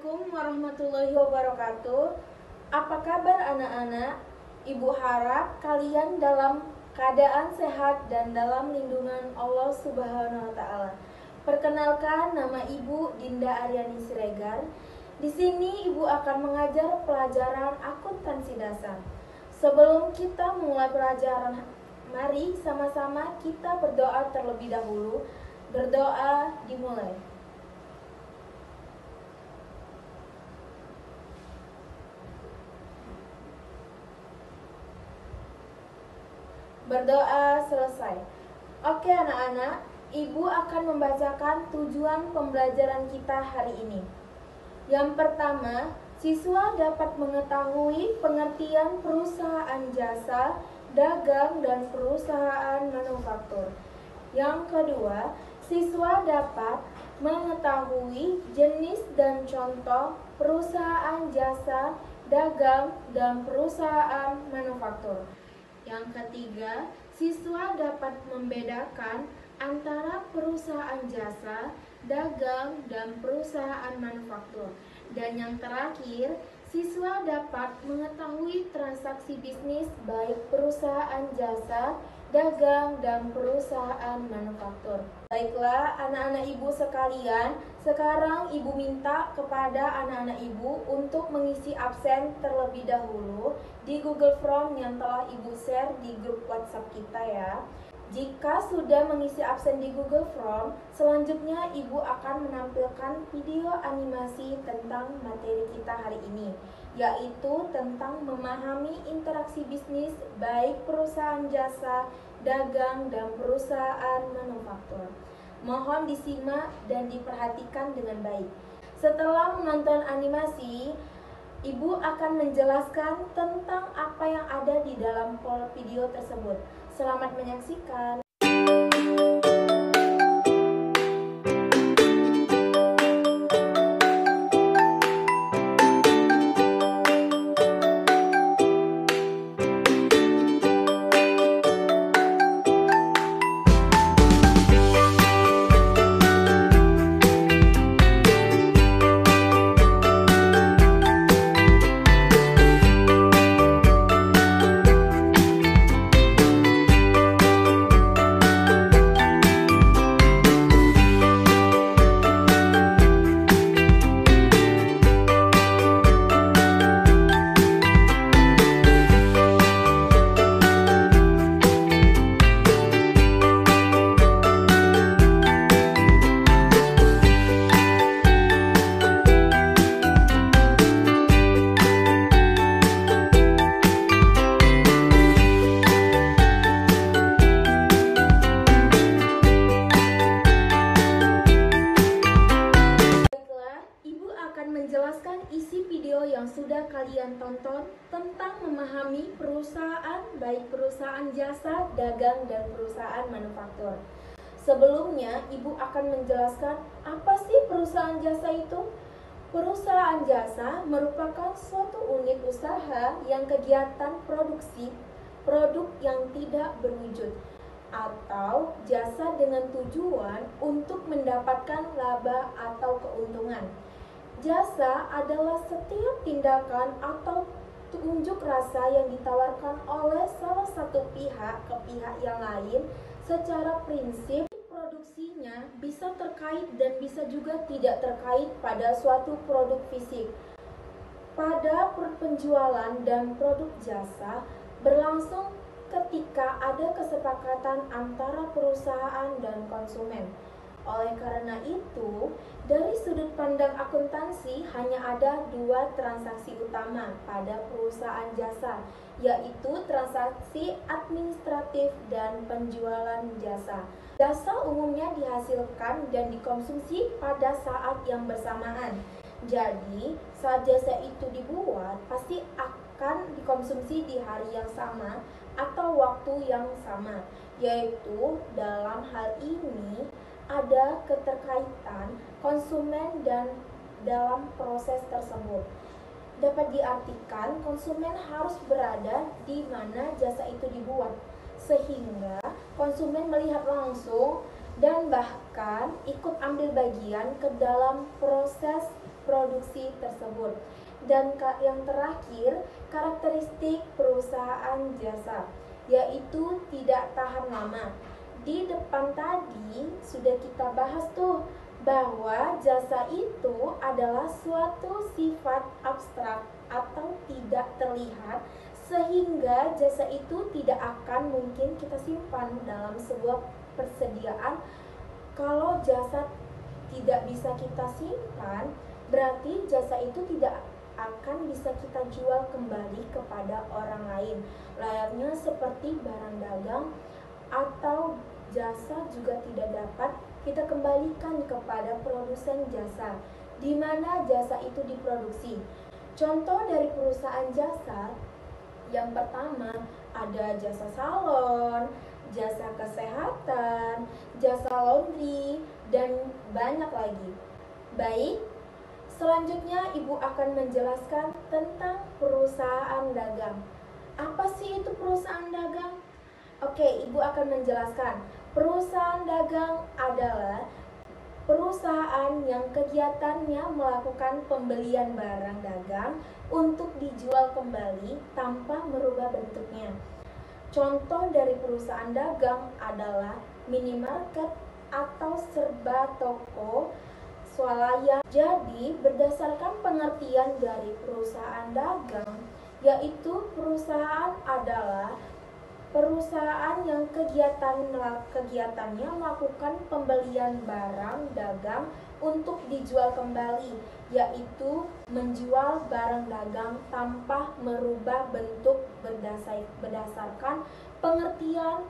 Assalamualaikum warahmatullahi wabarakatuh. Apa kabar anak-anak? Ibu harap kalian dalam keadaan sehat dan dalam lindungan Allah Subhanahu wa taala. Perkenalkan, nama Ibu Dinda Aryani Siregar. Di sini Ibu akan mengajar pelajaran akuntansi dasar. Sebelum kita mulai pelajaran, mari sama-sama kita berdoa terlebih dahulu. Berdoa dimulai. Berdoa selesai. Oke anak-anak, Ibu akan membacakan tujuan pembelajaran kita hari ini. Yang pertama, siswa dapat mengetahui pengertian perusahaan jasa, dagang, dan perusahaan manufaktur. Yang kedua, siswa dapat mengetahui jenis dan contoh perusahaan jasa, dagang, dan perusahaan manufaktur. Yang ketiga, siswa dapat membedakan antara perusahaan jasa, dagang, dan perusahaan manufaktur. Dan yang terakhir, siswa dapat mengetahui transaksi bisnis baik perusahaan jasa, dagang, dan perusahaan manufaktur. Baiklah anak-anak Ibu sekalian, sekarang Ibu minta kepada anak-anak Ibu untuk mengisi absen terlebih dahulu di Google Form yang telah Ibu share di grup WhatsApp kita ya. Jika sudah mengisi absen di Google Form, selanjutnya Ibu akan menampilkan video animasi tentang materi kita hari ini, yaitu tentang memahami interaksi bisnis baik perusahaan jasa, dagang, dan perusahaan manufaktur. Mohon disimak dan diperhatikan dengan baik. Setelah menonton animasi, Ibu akan menjelaskan tentang apa yang ada di dalam video tersebut. Selamat menyaksikan. Menjelaskan isi video yang sudah kalian tonton tentang memahami perusahaan baik perusahaan jasa, dagang, dan perusahaan manufaktur. Sebelumnya, Ibu akan menjelaskan apa sih perusahaan jasa itu? Perusahaan jasa merupakan suatu unit usaha yang kegiatan produksi produk yang tidak berwujud atau jasa dengan tujuan untuk mendapatkan laba atau keuntungan. Jasa adalah setiap tindakan atau unjuk rasa yang ditawarkan oleh salah satu pihak ke pihak yang lain. Secara prinsip, produksinya bisa terkait dan bisa juga tidak terkait pada suatu produk fisik. Pada penjualan dan produk jasa berlangsung ketika ada kesepakatan antara perusahaan dan konsumen. Oleh karena itu, dari sudut pandang akuntansi hanya ada dua transaksi utama pada perusahaan jasa, yaitu transaksi administratif dan penjualan jasa. Jasa umumnya dihasilkan dan dikonsumsi pada saat yang bersamaan. Jadi, saat jasa itu dibuat, pasti akan dikonsumsi di hari yang sama atau waktu yang sama, yaitu dalam hal ini ada keterkaitan konsumen dan dalam proses tersebut. Dapat diartikan konsumen harus berada di mana jasa itu dibuat, sehingga konsumen melihat langsung dan bahkan ikut ambil bagian ke dalam proses produksi tersebut. Dan yang terakhir, karakteristik perusahaan jasa, yaitu tidak tahan lama. Di depan tadi sudah kita bahas tuh bahwa jasa itu adalah suatu sifat abstrak atau tidak terlihat, sehingga jasa itu tidak akan mungkin kita simpan dalam sebuah persediaan. Kalau jasa tidak bisa kita simpan, berarti jasa itu tidak akan bisa kita jual kembali kepada orang lain. Layaknya seperti barang dagang atau jasa juga tidak dapat kita kembalikan kepada produsen jasa di mana jasa itu diproduksi. Contoh dari perusahaan jasa yang pertama ada jasa salon, jasa kesehatan, jasa laundry, dan banyak lagi. Baik, selanjutnya Ibu akan menjelaskan tentang perusahaan dagang. Apa sih itu perusahaan dagang? Oke, Ibu akan menjelaskan. Perusahaan dagang adalah perusahaan yang kegiatannya melakukan pembelian barang dagang untuk dijual kembali tanpa merubah bentuknya. Contoh dari perusahaan dagang adalah minimarket atau serba toko swalaya. Jadi, berdasarkan pengertian dari perusahaan dagang, yaitu perusahaan adalah perusahaan yang kegiatannya melakukan pembelian barang dagang untuk dijual kembali, yaitu menjual barang dagang tanpa merubah bentuk berdasarkan pengertian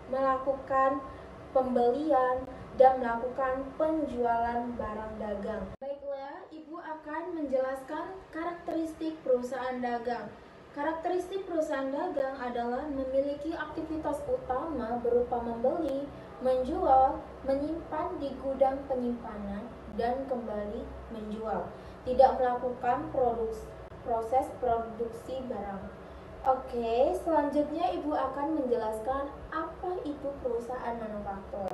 melakukan pembelian dan melakukan penjualan barang dagang. Baiklah, Ibu akan menjelaskan karakteristik perusahaan dagang. Karakteristik perusahaan dagang adalah memiliki aktivitas utama berupa membeli, menjual, menyimpan di gudang penyimpanan, dan kembali menjual. Tidak melakukan proses produksi barang. Oke, selanjutnya Ibu akan menjelaskan apa itu perusahaan manufaktur.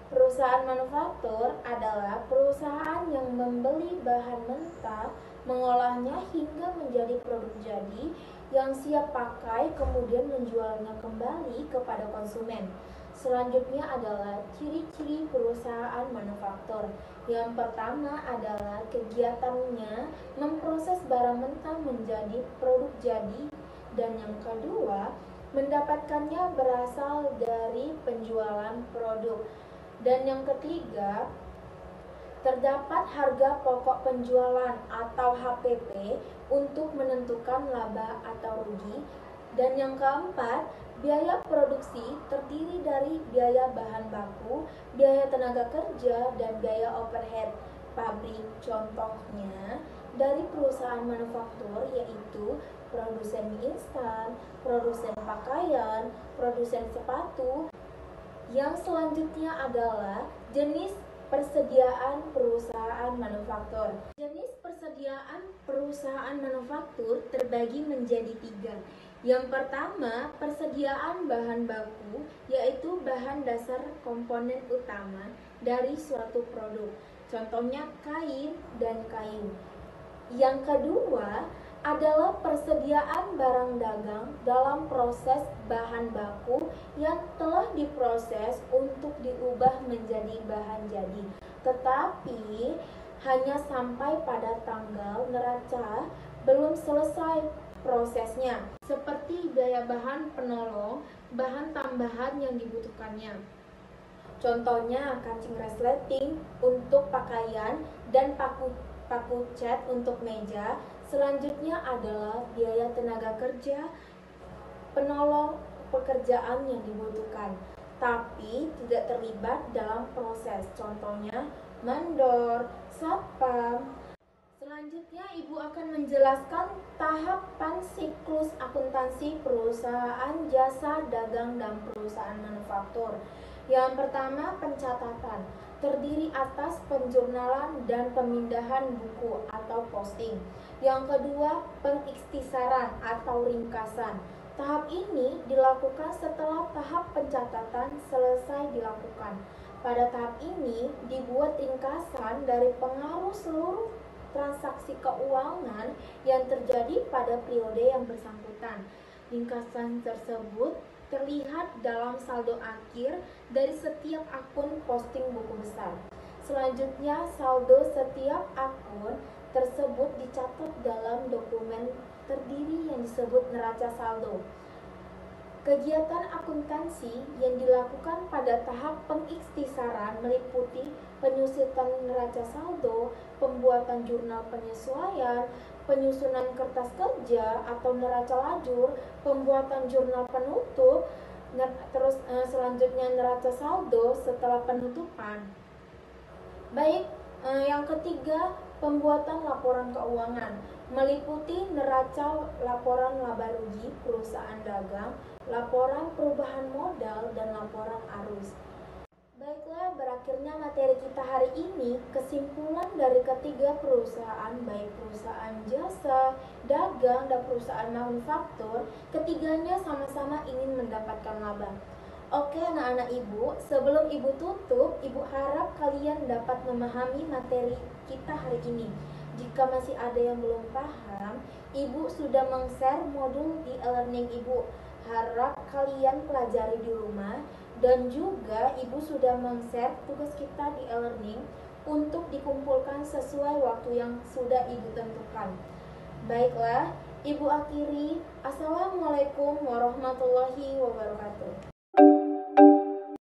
Perusahaan manufaktur adalah perusahaan yang membeli bahan mentah, mengolahnya hingga menjadi produk jadi yang siap pakai, kemudian menjualnya kembali kepada konsumen. Selanjutnya adalah ciri-ciri perusahaan manufaktur. Yang pertama adalah kegiatannya memproses barang mentah menjadi produk jadi, dan yang kedua mendapatkannya berasal dari penjualan produk. Dan yang ketiga, terdapat harga pokok penjualan atau HPP untuk menentukan laba atau rugi. Dan yang keempat, biaya produksi terdiri dari biaya bahan baku, biaya tenaga kerja, dan biaya overhead pabrik. Contohnya dari perusahaan manufaktur yaitu produsen mie instan, produsen pakaian, produsen sepatu. Yang selanjutnya adalah jenis persediaan perusahaan manufaktur. Jenis persediaan perusahaan manufaktur terbagi menjadi 3. Yang pertama, persediaan bahan baku, yaitu bahan dasar komponen utama dari suatu produk. Contohnya kain dan kayu. Yang kedua adalah persediaan barang dagang dalam proses bahan baku yang telah diproses untuk diubah menjadi bahan jadi, tetapi hanya sampai pada tanggal neraca belum selesai prosesnya, seperti biaya bahan penolong, bahan tambahan yang dibutuhkannya. Contohnya kancing resleting untuk pakaian dan paku cat untuk meja. Selanjutnya adalah biaya tenaga kerja penolong pekerjaan yang dibutuhkan, tapi tidak terlibat dalam proses. Contohnya mandor, satpam. Selanjutnya Ibu akan menjelaskan tahapan siklus akuntansi perusahaan jasa dagang dan perusahaan manufaktur. Yang pertama, pencatatan, terdiri atas penjurnalan dan pemindahan buku atau posting. Yang kedua, pengikhtisaran atau ringkasan. Tahap ini dilakukan setelah tahap pencatatan selesai dilakukan. Pada tahap ini dibuat ringkasan dari pengaruh seluruh transaksi keuangan yang terjadi pada periode yang bersangkutan. Ringkasan tersebut terlihat dalam saldo akhir dari setiap akun posting buku besar. Selanjutnya, saldo setiap akun tersebut dicatat dalam dokumen terdiri yang disebut neraca saldo. Kegiatan akuntansi yang dilakukan pada tahap pengikhtisaran meliputi penyusunan neraca saldo, pembuatan jurnal penyesuaian, penyusunan kertas kerja atau neraca lajur, pembuatan jurnal penutup, selanjutnya neraca saldo setelah penutupan. Baik, yang ketiga, pembuatan laporan keuangan meliputi neraca laporan laba rugi perusahaan dagang, laporan perubahan modal, dan laporan arus. Baiklah, berakhirnya materi kita hari ini. Kesimpulan dari ketiga perusahaan, baik perusahaan jasa, dagang, dan perusahaan manufaktur, ketiganya sama-sama ingin mendapatkan laba. Oke anak-anak ibu, sebelum ibu tutup, ibu harap kalian dapat memahami materi kita hari ini. Jika masih ada yang belum paham, ibu sudah meng-share modul di e-learning ibu. Harap kalian pelajari di rumah, dan juga ibu sudah meng-share tugas kita di e-learning untuk dikumpulkan sesuai waktu yang sudah ibu tentukan. Baiklah, ibu akhiri. Assalamualaikum warahmatullahi wabarakatuh.